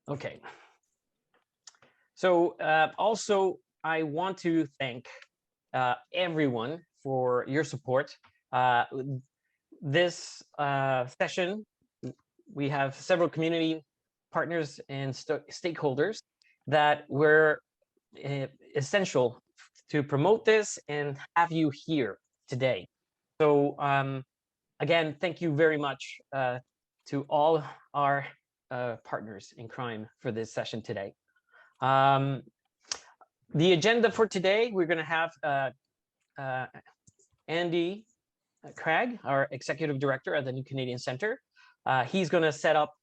Okay. So also, I want to thank everyone for your support. This session, we have several community partners and stakeholders that were essential to promote this and have you here today. So again, thank you very much to all our partners in crime for this session today. The agenda for today, we're going to have Andy Craig, our Executive Director at the New Canadian Centre. He's going to set up,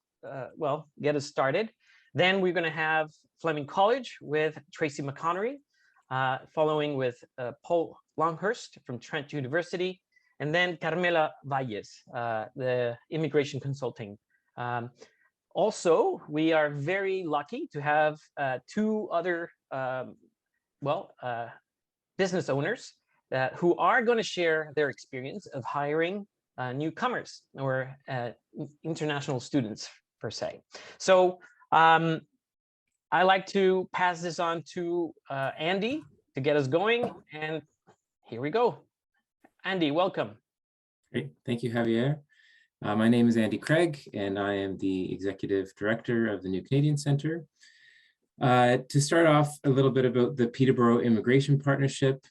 get us started. Then we're going to have Fleming College with Tracy McConnery, following with Paul Longhurst from Trent University, and then Carmela Valles, the Immigration Consulting. Also, we are very lucky to have two other business owners who are going to share their experience of hiring newcomers or international students per se. So I like to pass this on to Andy to get us going, and here we go. Andy, welcome. Great, thank you, Javier. My name is Andy Craig, and I am the Executive Director of the New Canadian Centre. To start off, a little bit about the Peterborough Immigration Partnership,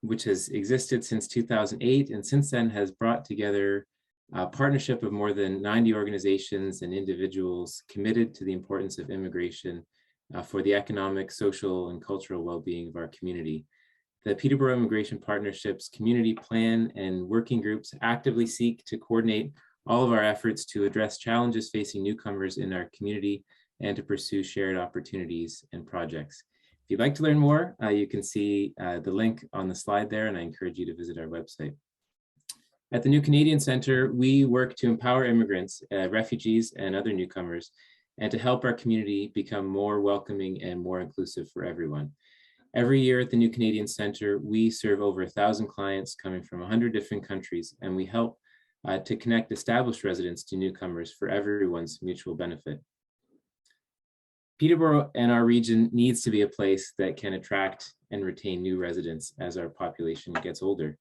which has existed since 2008, and since then has brought together a partnership of more than 90 organizations and individuals committed to the importance of immigration for the economic, social, and cultural well-being of our community. The Peterborough Immigration Partnership's community plan and working groups actively seek to coordinate all of our efforts to address challenges facing newcomers in our community and to pursue shared opportunities and projects. If you'd like to learn more, you can see the link on the slide there, and I encourage you to visit our website. At the New Canadian Centre, we work to empower immigrants, refugees, and other newcomers, and to help our community become more welcoming and more inclusive for everyone. Every year at the New Canadian Centre, we serve over 1,000 clients coming from 100 different countries, and we help to connect established residents to newcomers for everyone's mutual benefit. Peterborough and our region needs to be a place that can attract and retain new residents as our population gets older.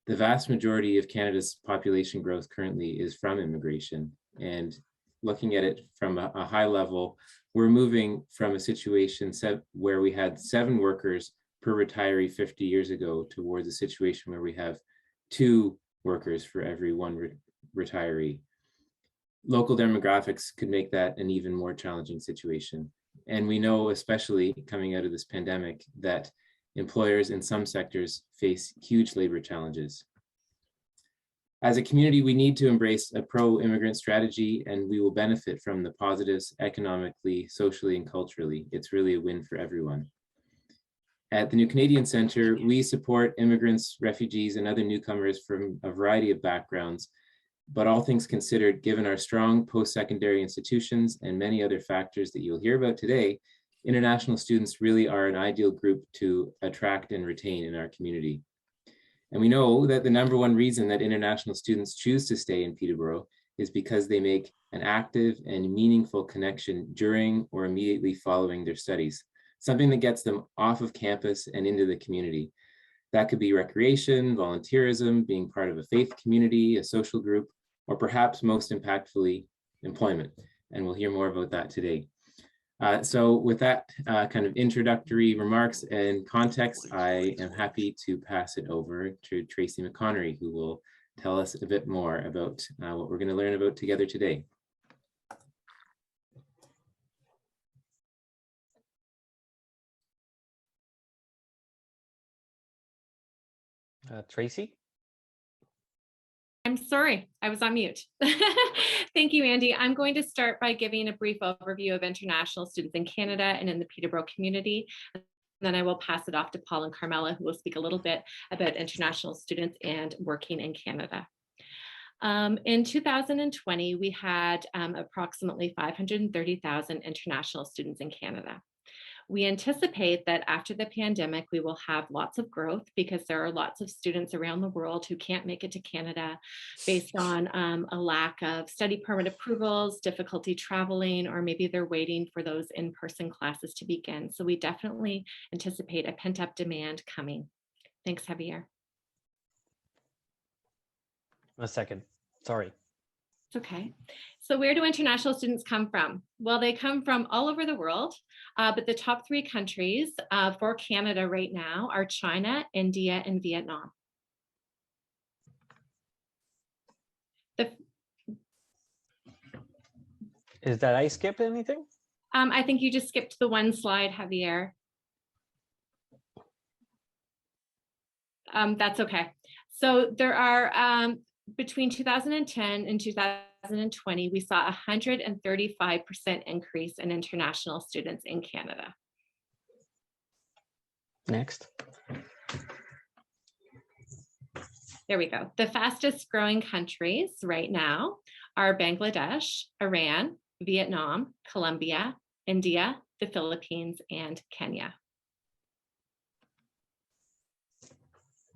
The vast majority of Canada's population growth currently is from immigration, and looking at it from a high level, we're moving from a situation where we had 7 workers per retiree 50 years ago towards a situation where we have 2 workers for every 1 retiree. Local demographics could make that an even more challenging situation. And we know, especially coming out of this pandemic, that employers in some sectors face huge labor challenges. As a community, we need to embrace a pro-immigrant strategy, and we will benefit from the positives economically, socially, and culturally. It's really a win for everyone. At the New Canadian Centre, we support immigrants, refugees, and other newcomers from a variety of backgrounds. But all things considered, given our strong post-secondary institutions and many other factors that you'll hear about today, international students really are an ideal group to attract and retain in our community. And we know that the #1 reason that international students choose to stay in Peterborough is because they make an active and meaningful connection during or immediately following their studies, something that gets them off of campus and into the community. That could be recreation, volunteerism, being part of a faith community, a social group, or perhaps most impactfully, employment. And we'll hear more about that today. So with that kind of introductory remarks and context, I am happy to pass it over to Tracy McConnery, who will tell us a bit more about what we're going to learn about together today. Tracy? I'm sorry, I was on mute. Thank you, Andy. I'm going to start by giving a brief overview of international students in Canada and in the Peterborough community. And then I will pass it off to Paul and Carmela, who will speak a little bit about international students and working in Canada. In 2020, we had approximately 530,000 international students in Canada. We anticipate that after the pandemic, we will have lots of growth because there are lots of students around the world who can't make it to Canada based on a lack of study permit approvals, difficulty traveling, or maybe they're waiting for those in-person classes to begin. So we definitely anticipate a pent-up demand coming. Thanks, Javier. A second, sorry. It's okay. So where do international students come from? Well, they come from all over the world, but the top 3 countries for Canada right now are China, India, and Vietnam. Is that I skipped anything? I think you just skipped the one slide, Javier. That's okay. So there are, between 2010 and 2020, we saw a 135% increase in international students in Canada. Next. There we go. The fastest growing countries right now are Bangladesh, Iran, Vietnam, Colombia, India, the Philippines, and Kenya.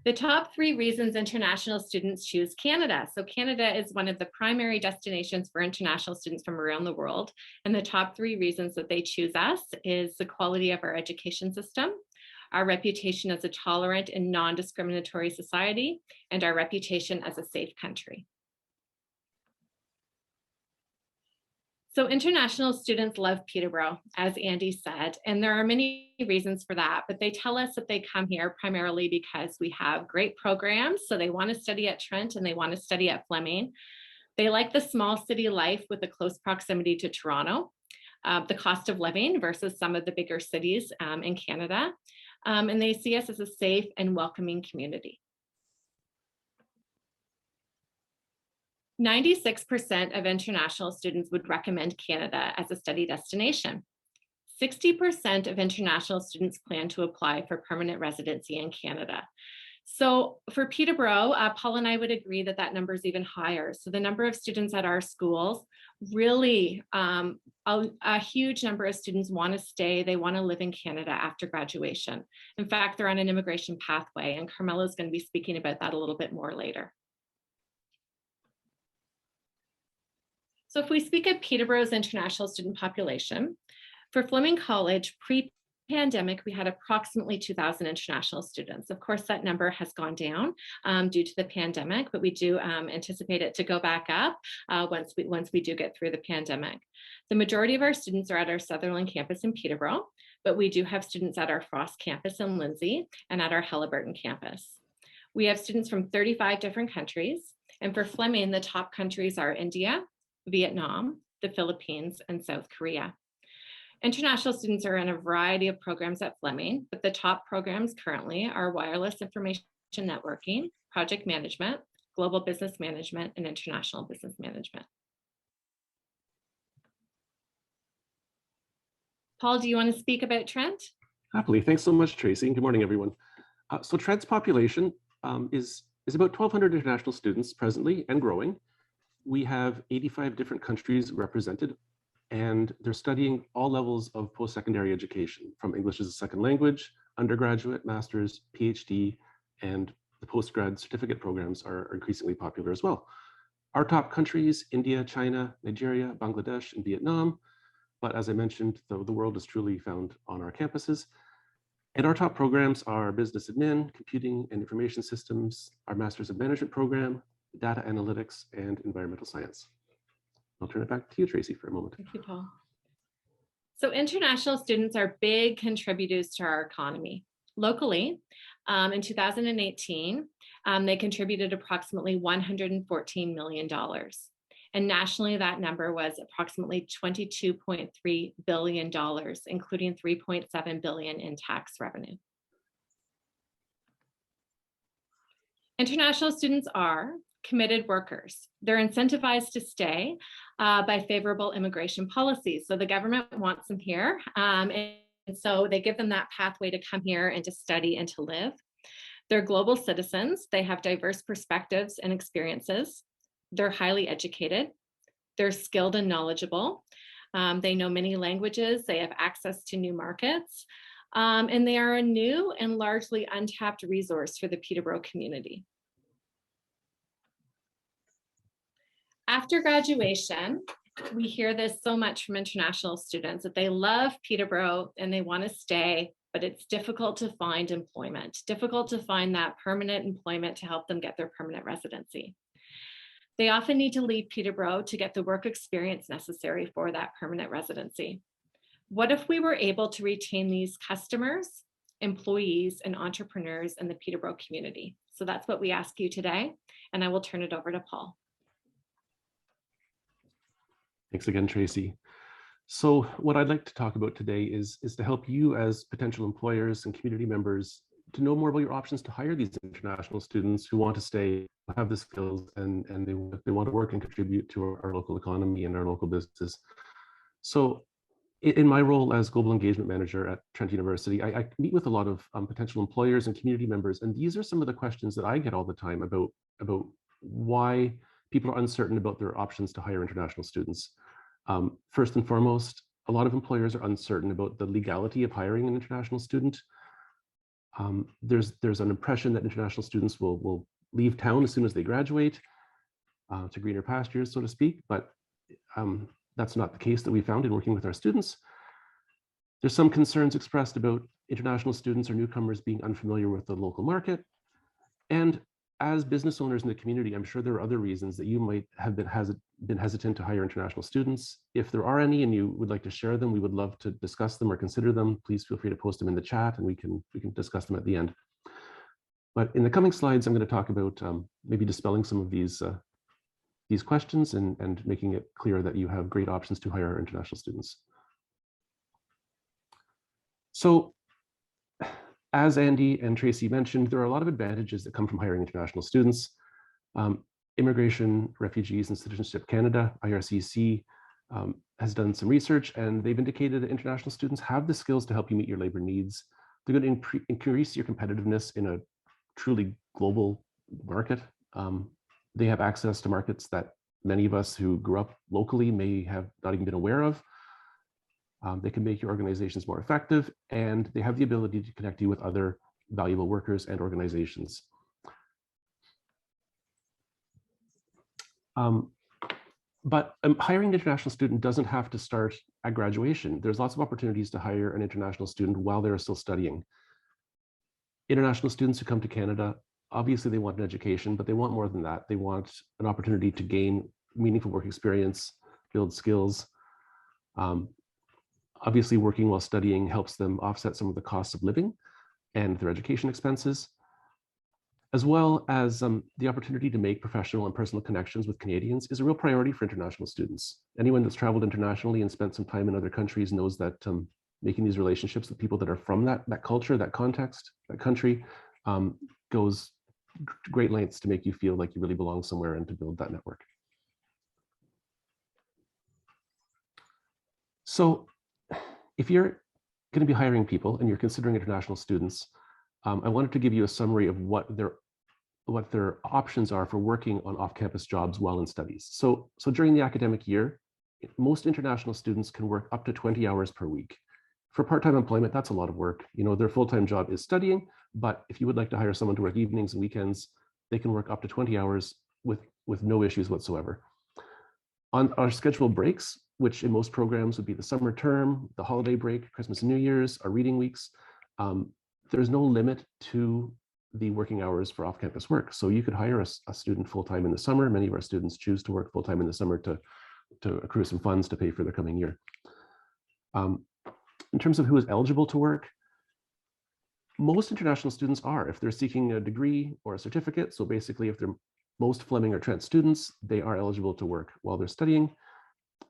The top 3 reasons international students choose Canada. So Canada is one of the primary destinations for international students from around the world. And the top 3 reasons that they choose us is the quality of our education system, our reputation as a tolerant and non-discriminatory society, and our reputation as a safe country. So international students love Peterborough, as Andy said, and there are many reasons for that, but they tell us that they come here primarily because we have great programs. So they want to study at Trent and they want to study at Fleming. They like the small city life with a close proximity to Toronto, the cost of living versus some of the bigger cities in Canada, and they see us as a safe and welcoming community. 96% of international students would recommend Canada as a study destination. 60% of international students plan to apply for permanent residency in Canada. So for Peterborough, Paul and I would agree that that number is even higher. So the number of students at our schools, really a huge number of students want to stay. They want to live in Canada after graduation. In fact, they're on an immigration pathway, and Carmela is going to be speaking about that a little bit more later. So if we speak of Peterborough's international student population, for Fleming College, pre-pandemic, we had approximately 2,000 international students. Of course, that number has gone down due to the pandemic, but we do anticipate it to go back up once we do get through the pandemic. The majority of our students are at our Sutherland campus in Peterborough, but we do have students at our Frost campus in Lindsay and at our Halliburton campus. We have students from 35 different countries, and for Fleming, the top countries are India, Vietnam, the Philippines, and South Korea. International students are in a variety of programs at Fleming, but the top programs currently are wireless information networking, project management, global business management, and international business management. Paul, do you want to speak about Trent? Happily. Thanks so much, Tracy. Good morning, everyone. So Trent's population is about 1,200 international students presently and growing. We have 85 different countries represented, and they're studying all levels of post-secondary education, from English as a second language, undergraduate, master's, PhD, and the postgrad certificate programs are increasingly popular as well. Our top countries, India, China, Nigeria, Bangladesh, and Vietnam. But as I mentioned, the world is truly found on our campuses. And our top programs are business admin, computing and information systems, our Masters of Management program, data analytics, and environmental science. I'll turn it back to you, Tracy, for a moment. Thank you, Paul. So international students are big contributors to our economy. Locally, in 2018, they contributed approximately $114 million. And nationally, that number was approximately $22.3 billion, including $3.7 billion in tax revenue. International students are committed workers. They're incentivized to stay by favorable immigration policies. So the government wants them here. And so they give them that pathway to come here and to study and to live. They're global citizens. They have diverse perspectives and experiences. They're highly educated. They're skilled and knowledgeable. They know many languages, they have access to new markets, and they are a new and largely untapped resource for the Peterborough community. After graduation, we hear this so much from international students that they love Peterborough and they want to stay, but it's difficult to find employment, difficult to find that permanent employment to help them get their permanent residency. They often need to leave Peterborough to get the work experience necessary for that permanent residency. What if we were able to retain these customers, employees, and entrepreneurs in the Peterborough community? So that's what we ask you today, and I will turn it over to Paul. Thanks again, Tracy. So what I'd like to talk about today is to help you as potential employers and community members to know more about your options to hire these international students who want to stay, have the skills, and they want to work and contribute to our local economy and our local businesses. So in my role as Global Engagement Manager at Trent University, I meet with a lot of potential employers and community members, and these are some of the questions that I get all the time about why people are uncertain about their options to hire international students. First and foremost, a lot of employers are uncertain about the legality of hiring an international student. There's an impression that international students will leave town as soon as they graduate to greener pastures, so to speak, but that's not the case that we found in working with our students. There's some concerns expressed about international students or newcomers being unfamiliar with the local market. And as business owners in the community, I'm sure there are other reasons that you might have been hesitant to hire international students. If there are any and you would like to share them, we would love to discuss them or consider them. Please feel free to post them in the chat and we can discuss them at the end. But in the coming slides, I'm going to talk about maybe dispelling some of these questions and making it clear that you have great options to hire international students. So, as Andy and Tracy mentioned, there are a lot of advantages that come from hiring international students. Immigration, Refugees and Citizenship Canada, IRCC, has done some research, and they've indicated that international students have the skills to help you meet your labor needs. They're going to increase your competitiveness in a truly global market. They have access to markets that many of us who grew up locally may have not even been aware of. They can make your organizations more effective, and they have the ability to connect you with other valuable workers and organizations. But hiring an international student doesn't have to start at graduation. There's lots of opportunities to hire an international student while they're still studying. International students who come to Canada, obviously they want an education, but they want more than that. They want an opportunity to gain meaningful work experience, build skills. Obviously, working while studying helps them offset some of the costs of living and their education expenses, as well as the opportunity to make professional and personal connections with Canadians is a real priority for international students. Anyone that's traveled internationally and spent some time in other countries knows that making these relationships with people that are from that culture, that context, that country, goes great lengths to make you feel like you really belong somewhere and to build that network. So, if you're going to be hiring people and you're considering international students, I wanted to give you a summary of what their options are for working on off-campus jobs while in studies. So during the academic year, most international students can work up to 20 hours per week. For part-time employment, that's a lot of work. You know, their full-time job is studying, but if you would like to hire someone to work evenings and weekends, they can work up to 20 hours with no issues whatsoever. On our scheduled breaks, which in most programs would be the summer term, the holiday break, Christmas and New Year's, our reading weeks, there's no limit to the working hours for off-campus work. So you could hire a student full-time in the summer. Many of our students choose to work full-time in the summer to accrue some funds to pay for their coming year. In terms of who is eligible to work, most international students are, if they're seeking a degree or a certificate. So basically, if they're most Fleming or Trent students, they are eligible to work while they're studying.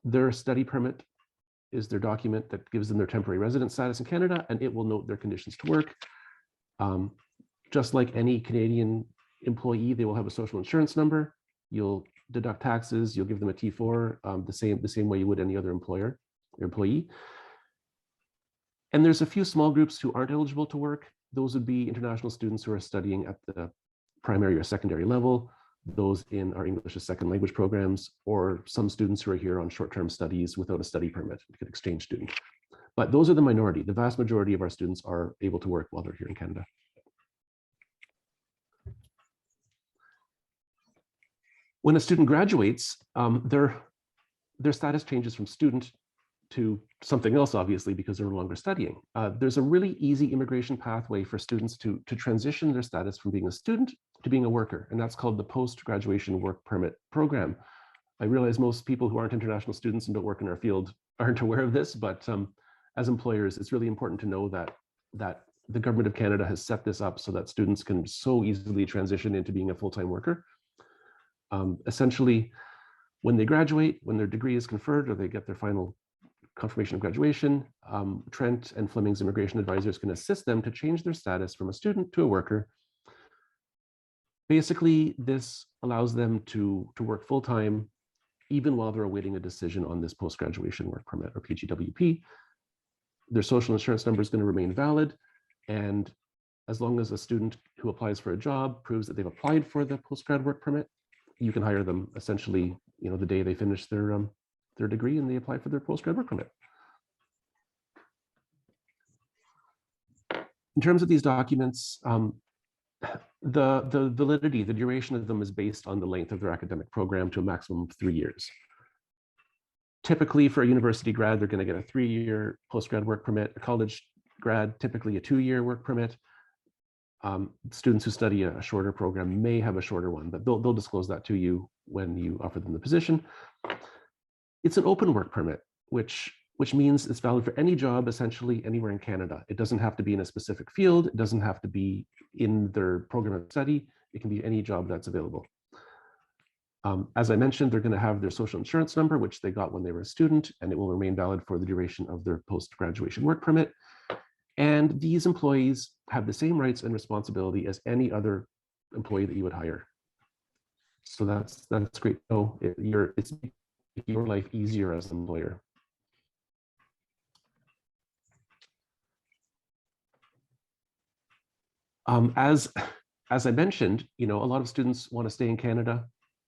Their study permit is their document that gives them their temporary resident status in Canada, and it will note their conditions to work. Just like any Canadian employee, they will have a social insurance number. You'll deduct taxes, you'll give them a T4, the same way you would any other employer or employee. And there's a few small groups who aren't eligible to work. Those would be international students who are studying at the primary or secondary level. those in our English as second language programs, or some students who are here on short-term studies without a study permit, like an exchange student. But those are the minority. The vast majority of our students are able to work while they're here in Canada. When a student graduates, their status changes from student to something else, obviously, because they're no longer studying. There's a really easy immigration pathway for students to transition their status from being a student to being a worker, and that's called the Post-Graduation Work Permit Program. I realize most people who aren't international students and don't work in our field aren't aware of this, but as employers, it's really important to know that the government of Canada has set this up so that students can so easily transition into being a full-time worker. Essentially, when they graduate, when their degree is conferred or they get their final confirmation of graduation, Trent and Fleming's immigration advisors can assist them to change their status from a student to a worker. Basically, this allows them to work full-time, even while they're awaiting a decision on this post-graduation work permit, or PGWP. Their social insurance number is going to remain valid, and as long as a student who applies for a job proves that they've applied for the post-grad work permit, you can hire them essentially, the day they finish their degree and they apply for their postgrad work permit. In terms of these documents, the validity, the duration of them is based on the length of their academic program to a maximum of 3 years. Typically for a university grad, they're going to get a 3-year postgrad work permit. A college grad, typically a 2-year work permit. Students who study a shorter program may have a shorter one, but they'll disclose that to you when you offer them the position. It's an open work permit, which means it's valid for any job, essentially anywhere in Canada. It doesn't have to be in a specific field. It doesn't have to be in their program of study. It can be any job that's available. As I mentioned, they're going to have their social insurance number, which they got when they were a student, and it will remain valid for the duration of their post-graduation work permit. And these employees have the same rights and responsibility as any other employee that you would hire. So that's great. So it's making your life easier as an employer. As I mentioned, a lot of students want to stay in Canada,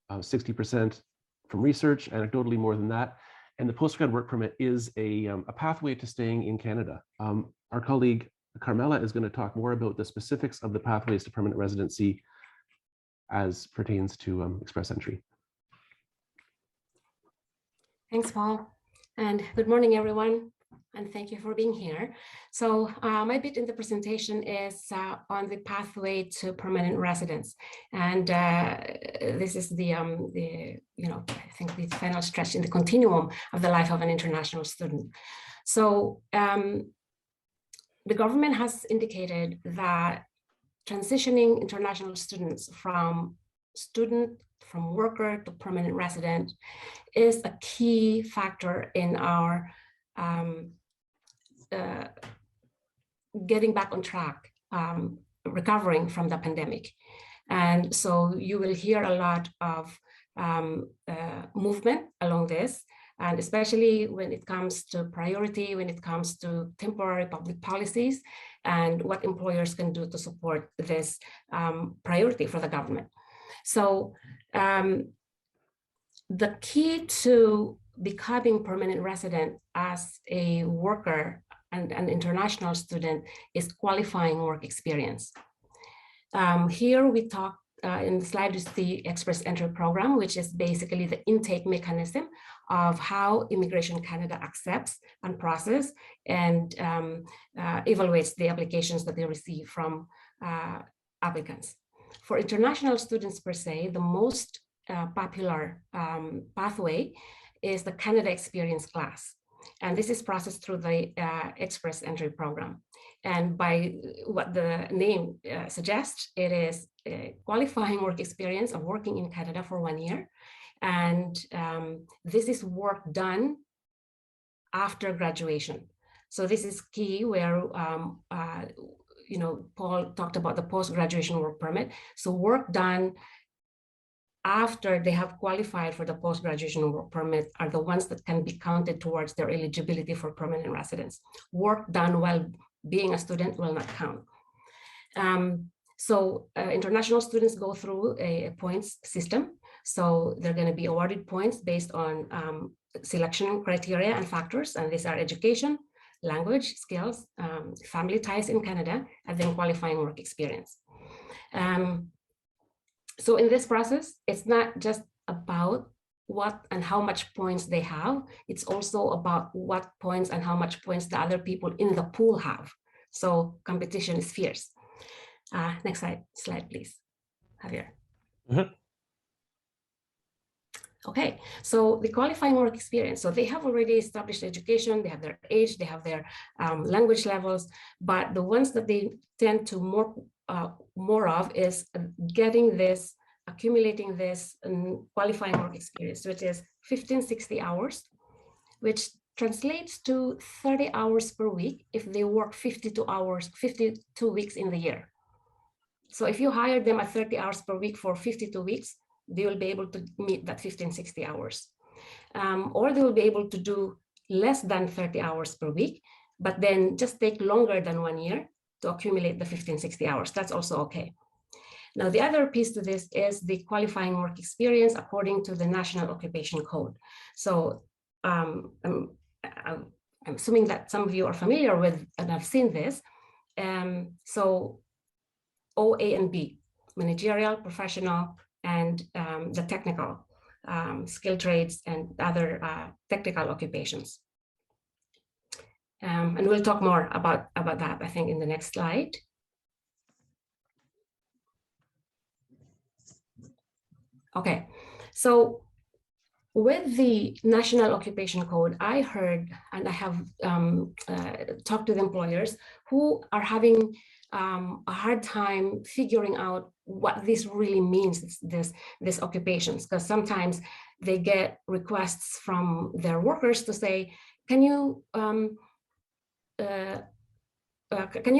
60% from research, anecdotally more than that. And the postgrad work permit is a pathway to staying in Canada. Our colleague Carmela is going to talk more about the specifics of the pathways to permanent residency as pertains to express entry. Thanks, Paul. And good morning, everyone. And thank you for being here. So my bit in the presentation is on the pathway to permanent residence. And this is the I think the final stretch in the continuum of the life of an international student. So the government has indicated that transitioning international students from worker to permanent resident is a key factor in our getting back on track, recovering from the pandemic. And so you will hear a lot of movement along this, and especially when it comes to priority, when it comes to temporary public policies, and what employers can do to support this priority for the government. So the key to becoming permanent resident as a worker and an international student is qualifying work experience. Here we talk, in the slide you see Express Entry Program, which is basically the intake mechanism of how Immigration Canada accepts and processes and evaluates the applications that they receive from applicants. For international students per se, the most popular pathway is the Canada Experience class. And this is processed through the Express Entry Program. And by what the name suggests, it is a qualifying work experience of working in Canada for 1 year. And this is work done after graduation. So this is key where, Paul talked about the post-graduation work permit. So work done after they have qualified for the post-graduation work permit are the ones that can be counted towards their eligibility for permanent residence. Work done while being a student will not count. So international students go through a points system. So they're going to be awarded points based on selection criteria and factors. And these are education, language, skills, family ties in Canada, and then qualifying work experience. So in this process, it's not just about what and how much points they have. It's also about what points and how much points the other people in the pool have. So competition is fierce. Next slide, please, Javier. Mm-hmm. Okay, so the qualifying work experience. So they have already established education, they have their age, they have their language levels, but the ones that they tend to more of is accumulating this qualifying work experience, which is 1560 hours, which translates to 30 hours per week if they work 52 weeks in the year. So if you hire them at 30 hours per week for 52 weeks, they will be able to meet that 1560 hours. Or they will be able to do less than 30 hours per week, but then just take longer than 1 year to accumulate the 1560 hours. That's also okay. Now, the other piece to this is the qualifying work experience according to the National Occupation Code. So I'm assuming that some of you are familiar with and have seen this. So O, A, and B, managerial, professional, and the technical, skilled trades and other technical occupations. And we'll talk more about that, I think, in the next slide. Okay, so with the National Occupation Code, I heard, and I have talked to the employers who are having a hard time figuring out what this really means, this occupations, because sometimes they get requests from their workers to say, can you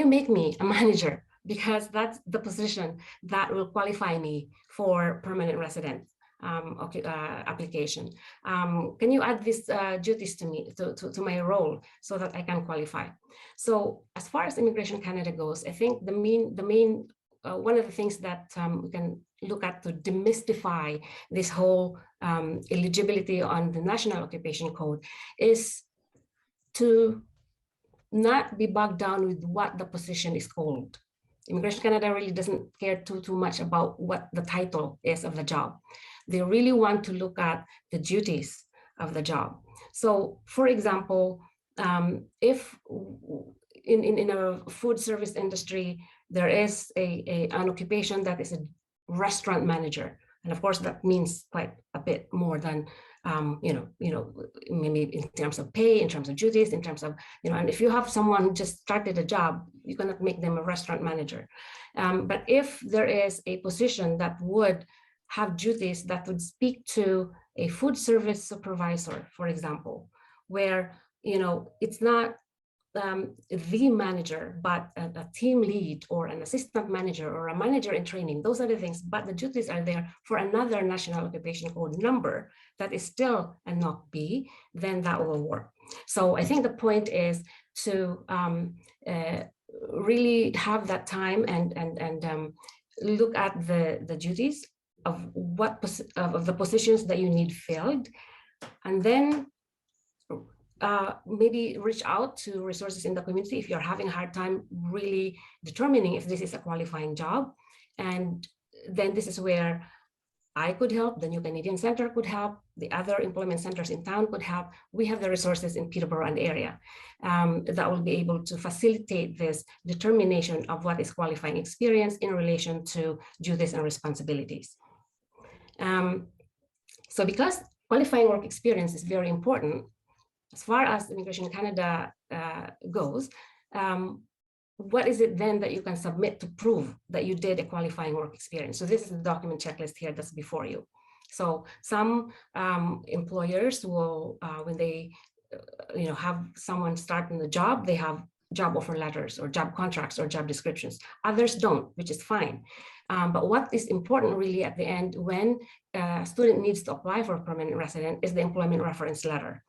make me a manager? Because that's the position that will qualify me for permanent resident application. Can you add these duties to me, to my role, so that I can qualify? So as far as Immigration Canada goes, I think the main one of the things that we can look at to demystify this whole eligibility on the National Occupation Code is to not be bogged down with what the position is called. Immigration Canada really doesn't care too much about what the title is of the job. They really want to look at the duties of the job. So, for example, if in a food service industry, there is an occupation that is a restaurant manager, and of course that means quite a bit more than maybe in terms of pay, in terms of duties, in terms of, and if you have someone who just started a job, you cannot make them a restaurant manager. But if there is a position that would have duties that would speak to a food service supervisor, for example, where, it's not the manager, but a team lead or an assistant manager or a manager in training, those are the things, but the duties are there for another National Occupation Code number that is still a NOC B, then that will work. So I think the point is to really have that time and look at the duties of of the positions that you need filled, and then maybe reach out to resources in the community if you're having a hard time really determining if this is a qualifying job. And then this is where I could help, the New Canadian Center could help, the other employment centers in town could help. We have the resources in Peterborough and area that will be able to facilitate this determination of what is qualifying experience in relation to duties and responsibilities. So because qualifying work experience is very important, as far as Immigration Canada goes, what is it then that you can submit to prove that you did a qualifying work experience? So this is the document checklist here that's before you. So some employers will, when they have someone starting the job, they have job offer letters or job contracts or job descriptions. Others don't, which is fine. But what is important really at the end when a student needs to apply for a permanent resident is the employment reference letter.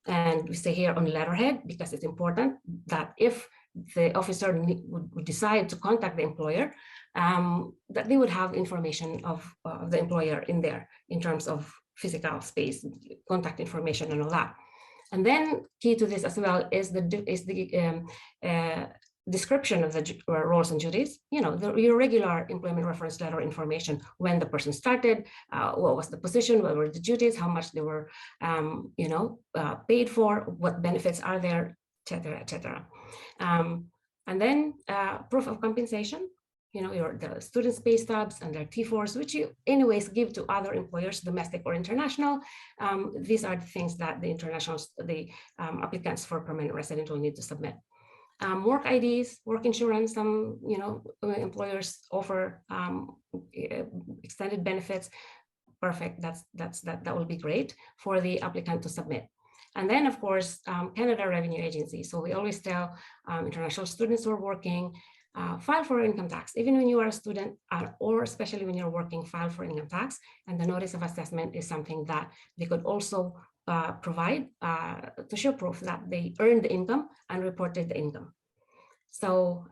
And we say here on letterhead, because it's important that if the officer would decide to contact the employer, that they would have information of the employer in there in terms of physical space, contact information, and all that. And then key to this as well is the description of the roles and duties, your regular employment reference letter information, when the person started, what was the position, what were the duties, how much they were, paid for, what benefits are there, etc., etc. And then proof of compensation, the students' pay stubs and their T4s, which you anyways give to other employers, domestic or international. These are the things that the applicants for permanent resident will need to submit. Work IDs, work insurance, some employers offer extended benefits. Perfect, that will be great for the applicant to submit. And then of course, Canada Revenue Agency. So we always tell international students who are working, file for income tax, even when you are a student, or especially when you're working, file for income tax. And the notice of assessment is something that they could also provide to show proof that they earned the income and reported the income. So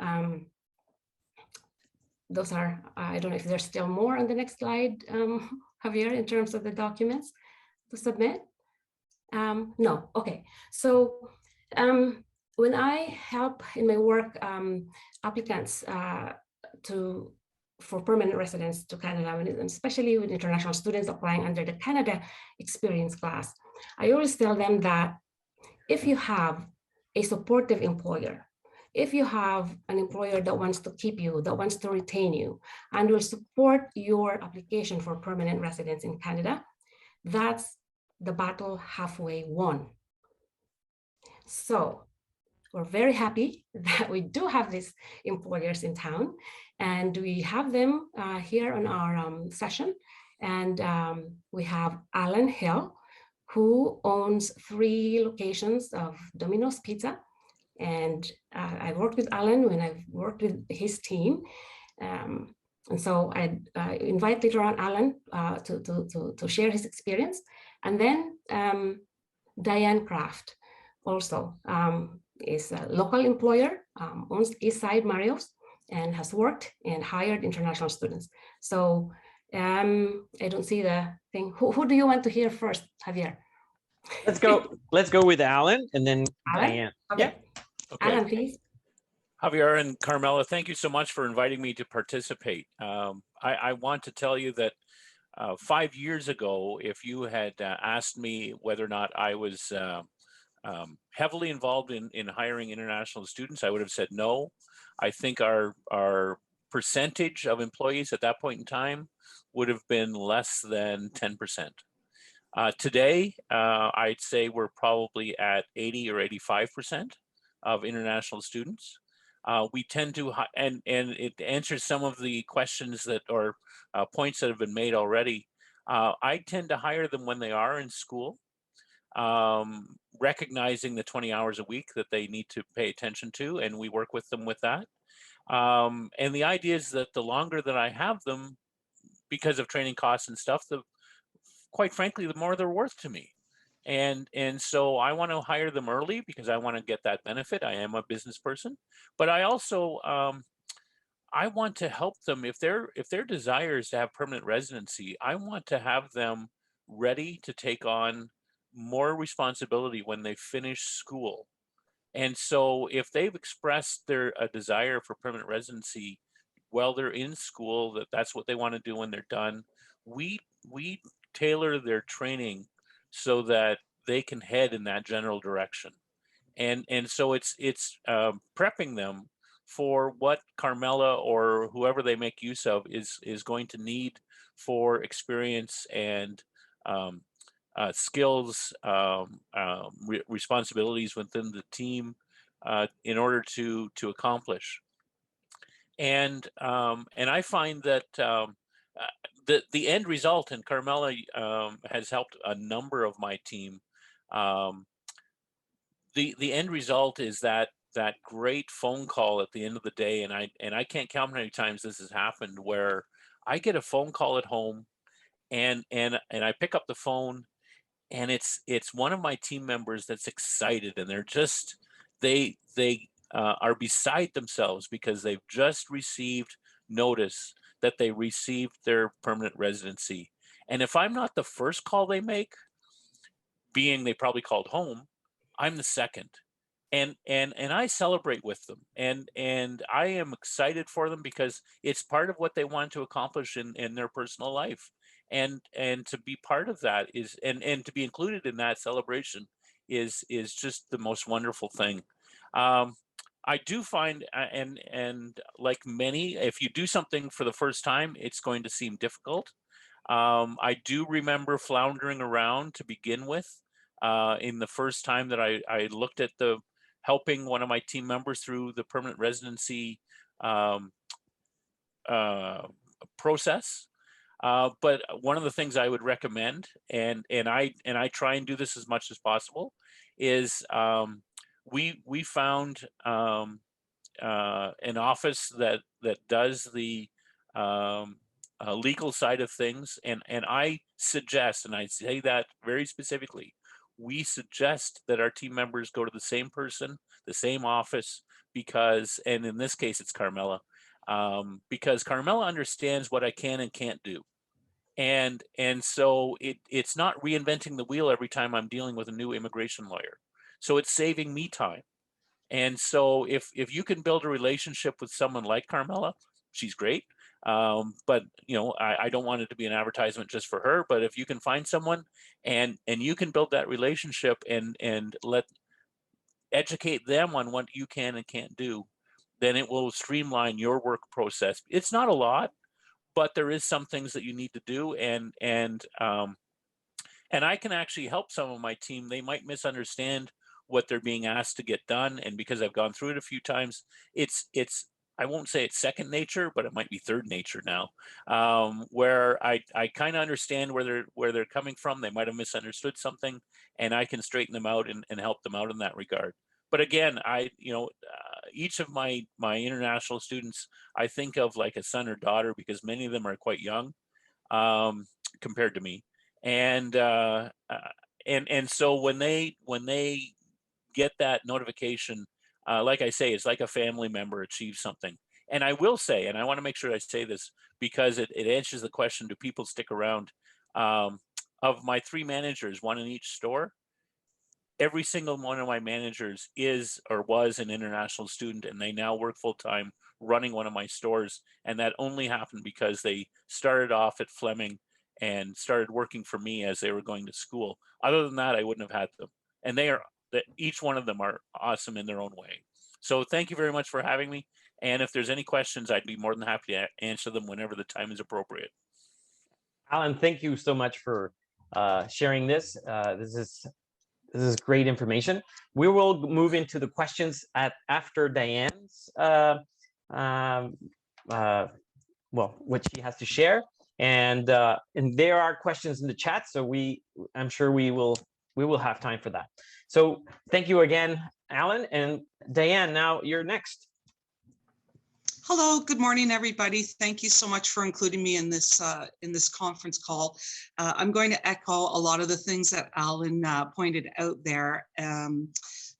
those are, I don't know if there's still more on the next slide, Javier, in terms of the documents to submit. No, okay. So when I help in my work applicants for permanent residence to Canada, especially with international students applying under the Canada Experience class, I always tell them that if you have a supportive employer, if you have an employer that wants to keep you, that wants to retain you, and will support your application for permanent residence in Canada, that's the battle halfway won. So we're very happy that we do have these employers in town, and we have them here on our session. And we have Alan Hill, who owns 3 locations of Domino's Pizza. And I worked with Alan when I've worked with his team. And so I invite later on Alan to share his experience. And then Diane Kraft also is a local employer, owns Eastside Mario's, and has worked and hired international students. So I don't see the thing. Who do you want to hear first, Javier? Let's go with Alan and then Alan? Diane. Okay. Yeah. Okay. Alan, please. Javier and Carmela, thank you so much for inviting me to participate. I want to tell you that 5 years ago, if you had asked me whether or not I was heavily involved in hiring international students, I would have said no. I think our percentage of employees at that point in time would have been less than 10%. Today, I'd say we're probably at 80 or 85% of international students. We tend to, and it answers some of the questions that, or points that have been made already. I tend to hire them when they are in school, recognizing the 20 hours a week that they need to pay attention to, and we work with them with that. And the idea is that the longer that I have them, because of training costs and stuff, quite frankly, the more they're worth to me. And so I want to hire them early because I want to get that benefit. I am a business person, but I also I want to help them if their desire is to have permanent residency. I want to have them ready to take on more responsibility when they finish school. And so if they've expressed a desire for permanent residency while they're in school, that's what they want to do when they're done, we tailor their training so that they can head in that general direction. And so it's prepping them for what Carmela or whoever they make use of is going to need for experience and skills, responsibilities within the team in order to accomplish. And I find that the end result, and Carmela has helped a number of my team. The end result is that great phone call at the end of the day, and I can't count how many times this has happened where I get a phone call at home, and I pick up the phone, and it's one of my team members that's excited, and they're just they are beside themselves because they've just received notice that they received their permanent residency. And if I'm not the first call they make, being they probably called home, I'm the second. And I celebrate with them, and I am excited for them because it's part of what they want to accomplish in their personal life, and to be part of that is and to be included in that celebration is just the most wonderful thing. I do find, and like many, if you do something for the first time, it's going to seem difficult. I do remember floundering around to begin with in the first time that I looked at helping one of my team members through the permanent residency process. But one of the things I would recommend, and I try and do this as much as possible, is we found an office that does the legal side of things, and I suggest, and I say that very specifically, we suggest that our team members go to the same person, the same office, because, and in this case, it's Carmela, because Carmela understands what I can and can't do. And so it's not reinventing the wheel every time I'm dealing with a new immigration lawyer. So it's saving me time. And so if you can build a relationship with someone like Carmela, she's great. But you know, I don't want it to be an advertisement just for her, but if you can find someone and you can build that relationship and educate them on what you can and can't do, then it will streamline your work process. It's not a lot, but there is some things that you need to do, and I can actually help some of my team. They might misunderstand what they're being asked to get done, and because I've gone through it a few times, it's I won't say it's second nature, but it might be third nature now, where I kind of understand where they're coming from. They might have misunderstood something, and I can straighten them out and help them out in that regard. But again, each of my international students, I think of like a son or daughter, because many of them are quite young compared to me, and so when they get that notification, like I say, it's like a family member achieves something. And I will say, and I want to make sure I say this because it answers the question, do people stick around? Of my 3 managers, 1 in each store, every single one of my managers is or was an international student, and they now work full-time running one of my stores. And that only happened because they started off at Fleming and started working for me as they were going to school. Other than that, I wouldn't have had them. And each one of them are awesome in their own way. So thank you very much for having me. And if there's any questions, I'd be more than happy to answer them whenever the time is appropriate. Alan, thank you so much for sharing this. This is great information. We will move into the questions after Diane's, what she has to share. And there are questions in the chat, so I'm sure we will have time for that. So thank you again, Alan. And Diane, now you're next. Hello, good morning, everybody. Thank you so much for including me in this conference call. I'm going to echo a lot of the things that Alan pointed out there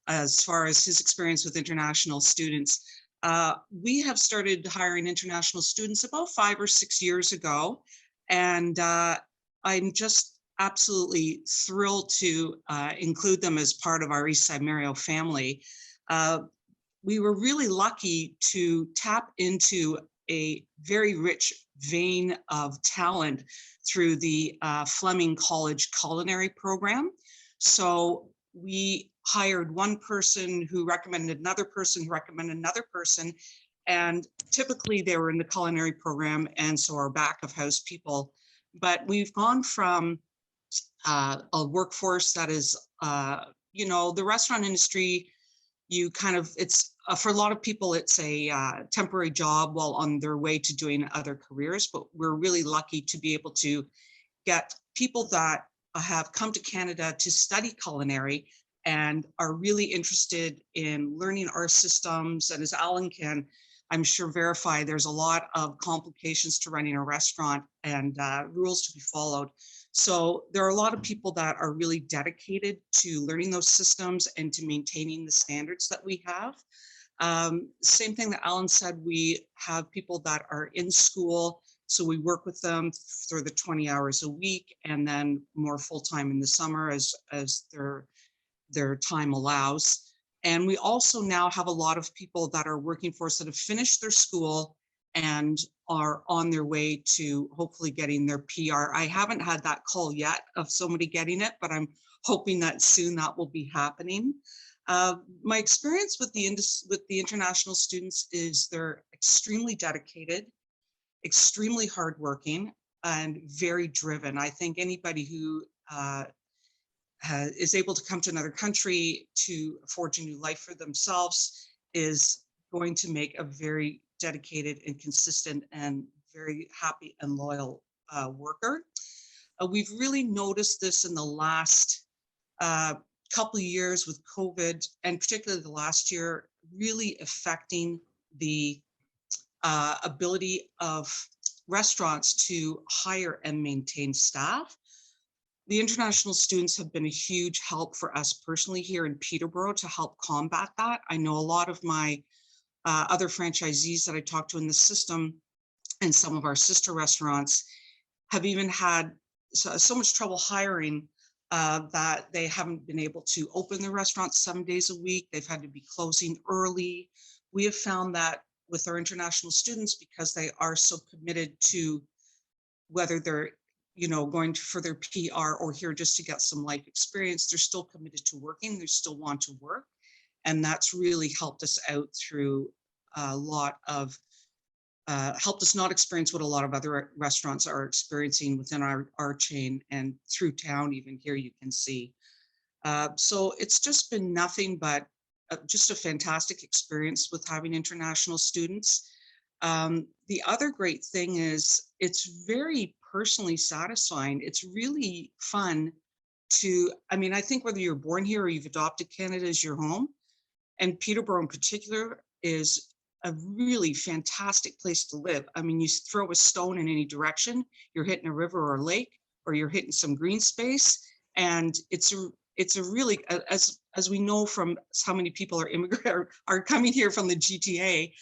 as far as his experience with international students. We have started hiring international students about 5 or 6 years ago, and I'm just absolutely thrilled to include them as part of our Eastside Mario family. We were really lucky to tap into a very rich vein of talent through the Fleming College culinary program. So we hired one person who recommended another person who recommended another person, and typically they were in the culinary program, and so are back of house people. But we've gone from a workforce that is, the restaurant industry, it's for a lot of people, it's a temporary job while on their way to doing other careers, but we're really lucky to be able to get people that have come to Canada to study culinary and are really interested in learning our systems. And as Alan can, I'm sure, verify, there's a lot of complications to running a restaurant and rules to be followed. So there are a lot of people that are really dedicated to learning those systems and to maintaining the standards that we have. Same thing that Alan said, we have people that are in school, so we work with them for the 20 hours a week and then more full-time in the summer as their time allows. And we also now have a lot of people that are working for us that have finished their school and are on their way to hopefully getting their PR. I haven't had that call yet of somebody getting it, but I'm hoping that soon that will be happening. My experience with the international students is they're extremely dedicated, extremely hardworking, and very driven. I think anybody who is able to come to another country to forge a new life for themselves is going to make a very dedicated and consistent and very happy and loyal worker. We've really noticed this in the last couple of years with COVID, and particularly the last year, really affecting the ability of restaurants to hire and maintain staff. The international students have been a huge help for us personally here in Peterborough to help combat that. I know a lot of my other franchisees that I talked to in the system and some of our sister restaurants have even had so much trouble hiring that they haven't been able to open their restaurants 7 days a week. They've had to be closing early. We have found that with our international students, because they are so committed to whether they're going for their PR or here just to get some life experience, they're still committed to working, they still want to work. And that's really helped us out through a lot of, helped us not experience what a lot of other restaurants are experiencing within our chain and through town, even here you can see. So it's just been nothing but just a fantastic experience with having international students. The other great thing is it's very personally satisfying. It's really fun to, I think whether you're born here or you've adopted Canada as your home, and Peterborough in particular is a really fantastic place to live. You throw a stone in any direction, you're hitting a river or a lake, or you're hitting some green space. And it's a really, as we know from how many people are coming here from the GTA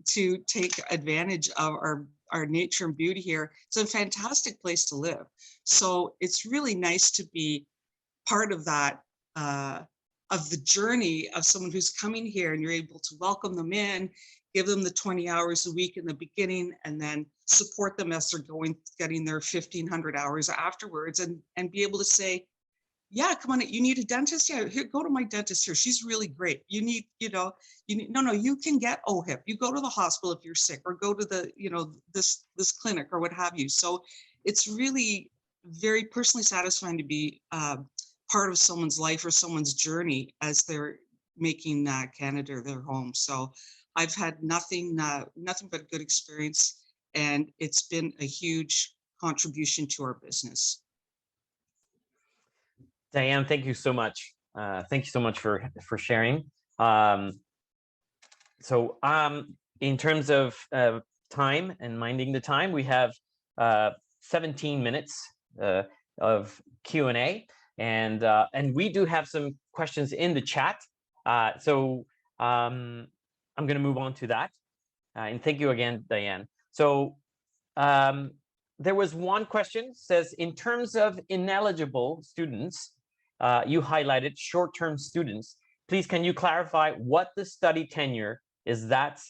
to take advantage of our nature and beauty here. It's a fantastic place to live. So it's really nice to be part of that, of the journey of someone who's coming here, and you're able to welcome them in, give them the 20 hours a week in the beginning, and then support them as they're getting their 1,500 hours afterwards, and be able to say, yeah, come on, you need a dentist? Yeah, here, go to my dentist here. She's really great. You need, no, you can get OHIP. You go to the hospital if you're sick, or go to the, this clinic or what have you. So it's really very personally satisfying to be part of someone's life or someone's journey as they're making Canada their home. So I've had nothing but good experience, and it's been a huge contribution to our business. Diane, thank you so much. Thank you so much for sharing. In terms of time and minding the time, we have 17 minutes of Q&A, and we do have some questions in the chat. So I'm going to move on to that. And thank you again, Diane. So there was one question, says, in terms of ineligible students, you highlighted short-term students. Please, can you clarify what the study tenure is? That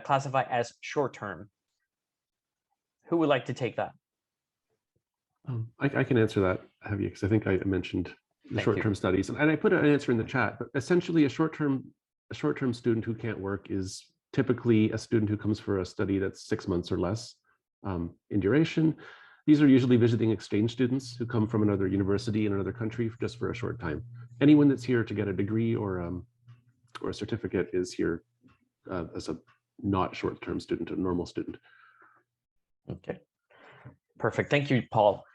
classified as short-term? Who would like to take that? I can answer that, Javier, because I think I mentioned the short-term studies, and I put an answer in the chat. But essentially, a short-term student who can't work is typically a student who comes for a study that's 6 months or less in duration. These are usually visiting exchange students who come from another university in another country just for a short time. Anyone that's here to get a degree or a certificate is here as a not short-term student, a normal student. Okay, perfect. Thank you, Paul.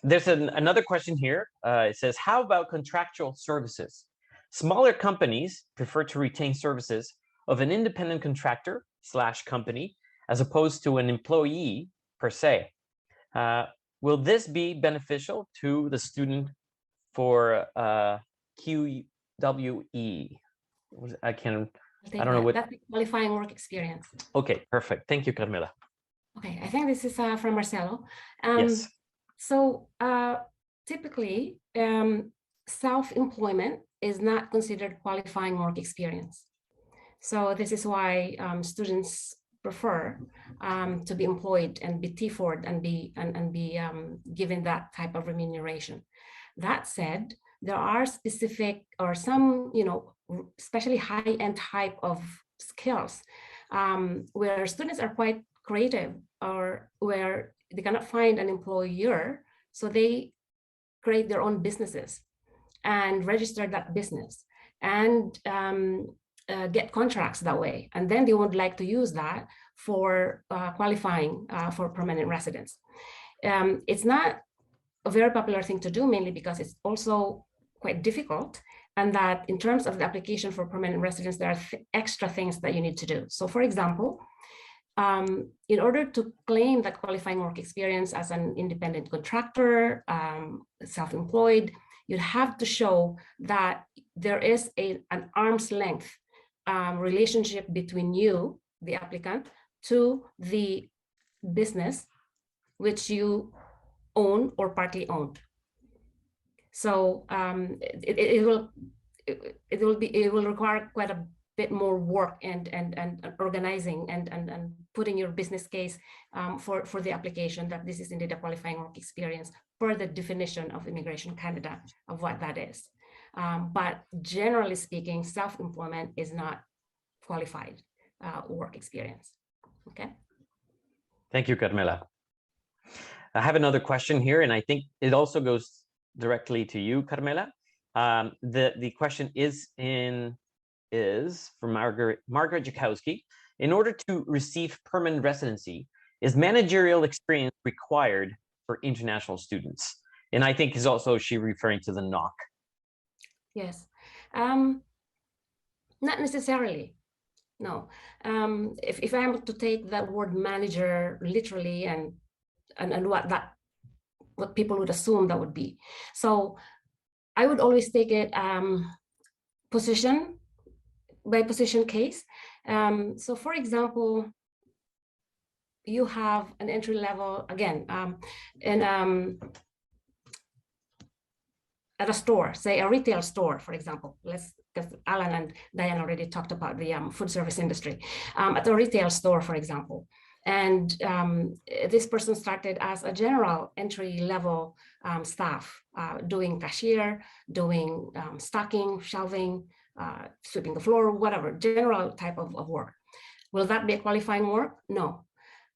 There's another question here. It says, how about contractual services? Smaller companies prefer to retain services of an independent contractor / company as opposed to an employee per se. Will this be beneficial to the student for QWE. I don't know what. That's the qualifying work experience. Okay, perfect. Thank you, Carmela. Okay, I think this is from Marcelo. Yes. So typically, self-employment is not considered qualifying work experience. So this is why students prefer to be employed and be T4'd and be given that type of remuneration. That said, there are specific or some, especially high-end type of skills where students are quite creative or where they cannot find an employer, so they create their own businesses and register that business and get contracts that way. And then they would like to use that for qualifying for permanent residence. It's not a very popular thing to do, mainly because it's also quite difficult, and that in terms of the application for permanent residence, there are extra things that you need to do. So for example, in order to claim that qualifying work experience as an independent contractor, self-employed, you'd have to show that there is an arm's length relationship between you, the applicant, to the business which you own or partly owned. So it will require quite a bit more work and organizing and putting your business case for the application that this is indeed a qualifying work experience per the definition of Immigration Canada of what that is. But generally speaking, self-employment is not qualified work experience. Okay. Thank you, Carmela. I have another question here, and I think it also goes directly to you, Carmela. The question is from Margaret Jakowski. In order to receive permanent residency, is managerial experience required for international students? And I think is also she referring to the NOC. Yes. Not necessarily. No. If I am to take that word manager literally and what people would assume that would be. So I would always take it position by position case. So for example, you have an entry level, again, at a store, say a retail store, for example, because Alan and Diane already talked about the food service industry, at a retail store, for example. And this person started as a general entry level staff, doing cashier, doing stocking, shelving, sweeping the floor, whatever, general type of work. Will that be a qualifying work? No.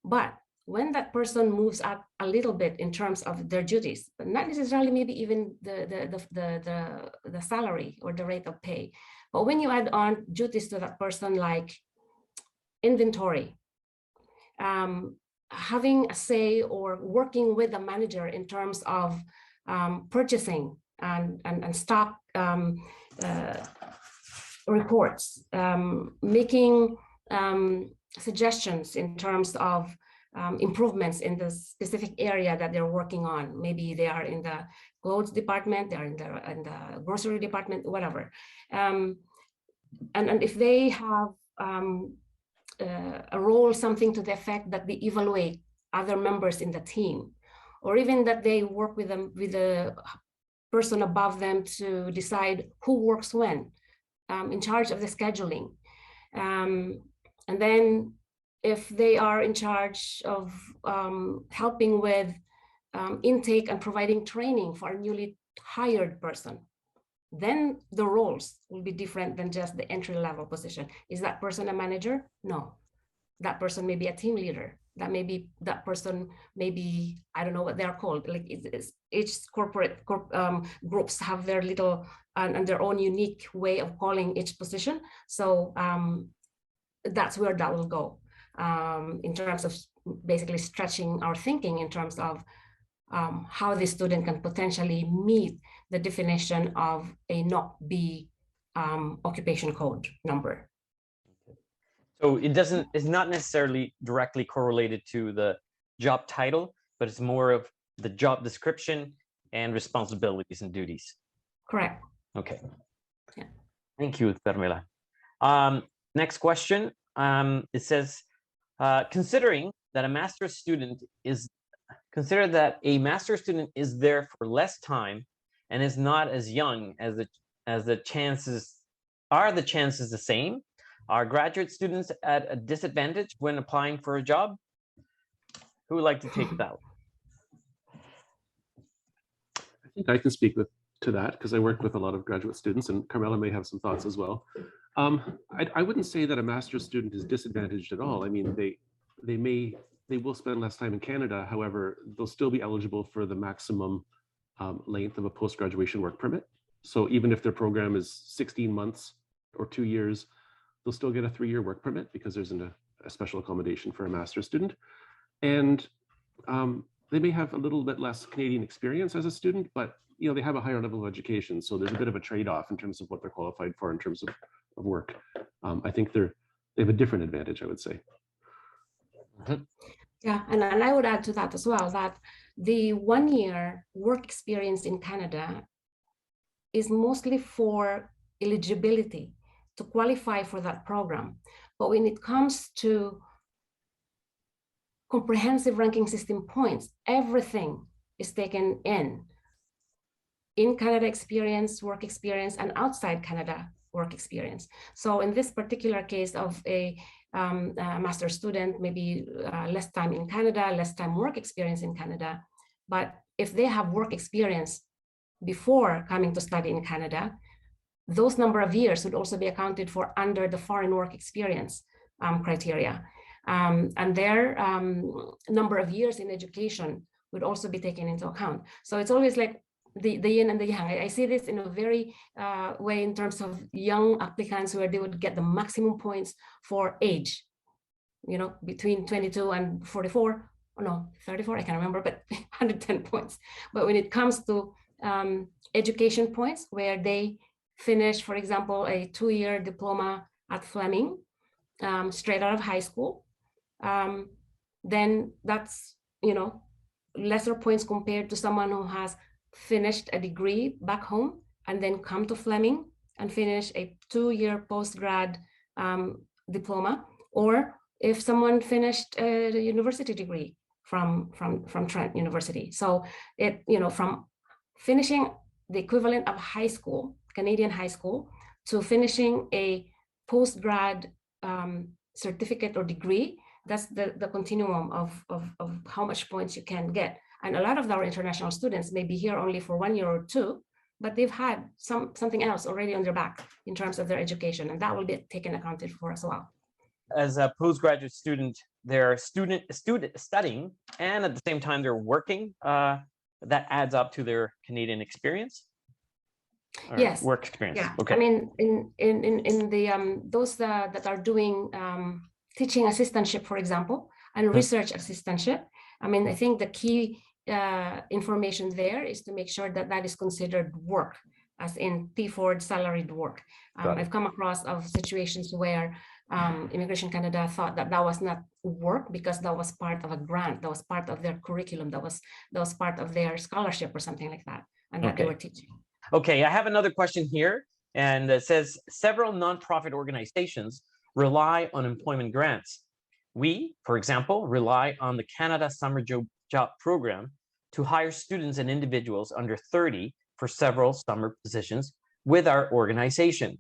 But when that person moves up a little bit in terms of their duties, but not necessarily maybe even the salary or the rate of pay, but when you add on duties to that person like inventory, having a say or working with the manager in terms of purchasing and stock reports, making suggestions in terms of improvements in the specific area that they're working on. Maybe they are in the clothes department, they're in the grocery department, whatever. And if they have a role, something to the effect that they evaluate other members in the team, or even that they work with them, with the person above them to decide who works when, in charge of the scheduling. And then if they are in charge of helping with intake and providing training for a newly hired person, then the roles will be different than just the entry level position. Is that person a manager? No. That person may be a team leader. That person may be, I don't know what they're called. Like each corporate groups have their little and their own unique way of calling each position. So that's where that will go in terms of basically stretching our thinking in terms of how the student can potentially meet the definition of a NOC-B occupation code number. So it's not necessarily directly correlated to the job title, but it's more of the job description and responsibilities and duties. Correct. Okay. Yeah. Thank you, Carmela. Next question. It says, consider that a master's student is there for less time and is not as young as the chances. Are the chances the same? Are graduate students at a disadvantage when applying for a job? Who would like to take that one? I think I can speak to that because I work with a lot of graduate students, and Carmela may have some thoughts as well. I wouldn't say that a master's student is disadvantaged at all. I mean, they will spend less time in Canada. However, they'll still be eligible for the maximum length of a post-graduation work permit. So even if their program is 16 months or 2 years, they'll still get a 3-year work permit because there's a special accommodation for a master's student. And they may have a little bit less Canadian experience as a student, but they have a higher level of education. So there's a bit of a trade-off in terms of what they're qualified for in terms of work. I think they have a different advantage, I would say. Yeah, and I would add to that as well, that the 1-year work experience in Canada is mostly for eligibility to qualify for that program. But when it comes to comprehensive ranking system points, everything is taken in Canada experience, work experience, and outside Canada work experience. So in this particular case of a master's student, maybe less time in Canada, less time work experience in Canada, but if they have work experience before coming to study in Canada, those number of years would also be accounted for under the foreign work experience criteria. And their number of years in education would also be taken into account. So it's always like the yin and the yang. I see this in a very way in terms of young applicants where they would get the maximum points for age, between 22 and 44, or no, 34, I can't remember, but 110 points. But when it comes to education points, where they finish, for example, a 2-year diploma at Fleming, straight out of high school, then that's, lesser points compared to someone who has finished a degree back home and then come to Fleming and finish a 2-year post-grad diploma, or if someone finished a university degree from Trent University. So from finishing the equivalent of high school, Canadian high school, to finishing a post-grad certificate or degree, that's the continuum of how much points you can get. And a lot of our international students may be here only for 1 year or 2, but they've had something else already on their back in terms of their education, and that will be taken accounted for as well. As a postgraduate student, they're studying, and at the same time they're working. That adds up to their Canadian experience. Yes, work experience. Yeah, okay. I mean, in the those that are doing teaching assistantship, for example, and research assistantship. I mean, I think the key information there is to make sure that that is considered work, as in T4 salaried work. I've come across of situations where Immigration Canada thought that that was not work because that was part of a grant, that was part of their curriculum, that was part of their scholarship or something like that, and that they were teaching. Okay, I have another question here, and it says several nonprofit organizations rely on employment grants. We, for example, rely on the Canada Summer Job Program to hire students and individuals under 30 for several summer positions with our organization.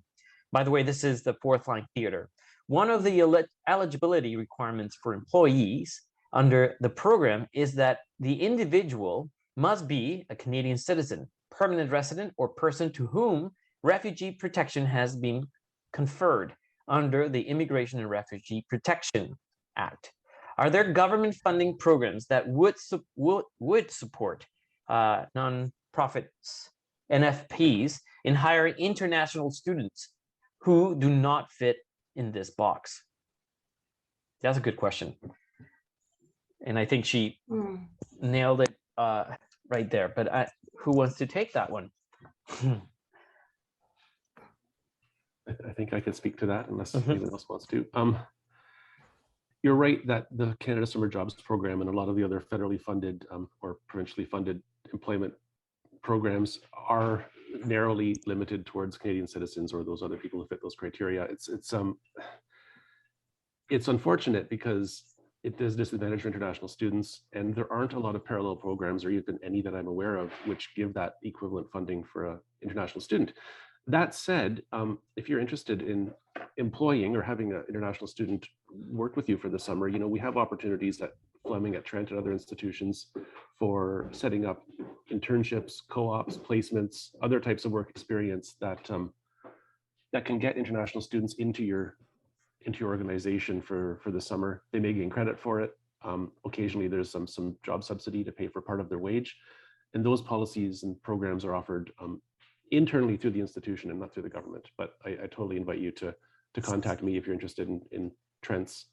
By the way, this is the Fourth Line Theater. One of the eligibility requirements for employees under the program is that the individual must be a Canadian citizen, permanent resident, or person to whom refugee protection has been conferred under the Immigration and Refugee Protection Act. Are there government funding programs that would support nonprofits, NFPs, in hiring international students who do not fit in this box? That's a good question. And I think she nailed it right there. But who wants to take that one? I think I can speak to that unless anyone else wants to. You're right that the Canada Summer Jobs Program and a lot of the other federally funded or provincially funded employment programs are narrowly limited towards Canadian citizens or those other people who fit those criteria. It's unfortunate because it is a disadvantage for international students, and there aren't a lot of parallel programs, or even any that I'm aware of, which give that equivalent funding for an international student. That said, if you're interested in employing or having an international student work with you for the summer, you know, we have opportunities at Fleming, at Trent, and other institutions for setting up internships, co-ops, placements, other types of work experience that that can get international students into your organization for the summer. They may gain credit for it. Occasionally, there's some job subsidy to pay for part of their wage, and those policies and programs are offered internally through the institution and not through the government. But I totally invite you to contact me if you're interested in Trent's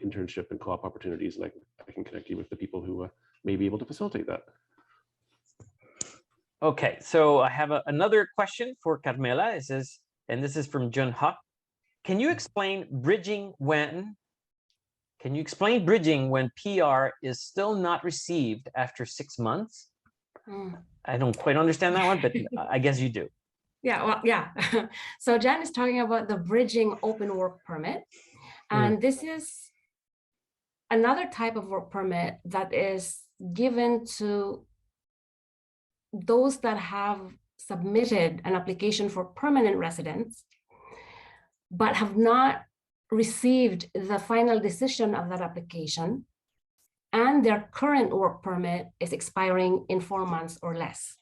internship and co-op opportunities, and I can connect you with the people who may be able to facilitate that. Okay, so I have another question for Carmela. It says, and this is from Jun Huck. Can you explain bridging when PR is still not received after 6 months? I don't quite understand that one, but I guess you do. Yeah, well, yeah. So Jan is talking about the bridging open work permit. And this is another type of work permit that is given to those that have submitted an application for permanent residence, but have not received the final decision of that application, and their current work permit is expiring in 4 months or less.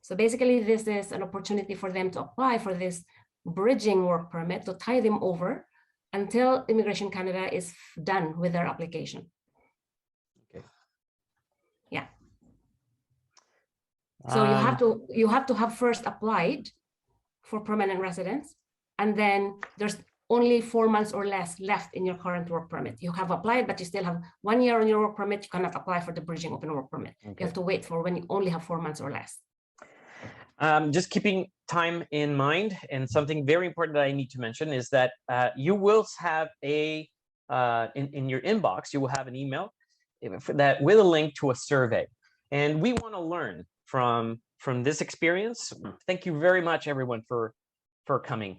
So basically, this is an opportunity for them to apply for this bridging work permit to tie them over until Immigration Canada is done with their application. Okay. Yeah. So you have to have first applied for permanent residence, and then there's only 4 months or less left in your current work permit. You have applied, but you still have 1 year on your work permit. You cannot apply for the bridging open work permit. Okay. You have to wait for when you only have 4 months or less. Just keeping time in mind, and something very important that I need to mention is that you will have a, in your inbox, you will have an email that with a link to a survey. And we want to learn from this experience. Thank you very much, everyone, for coming.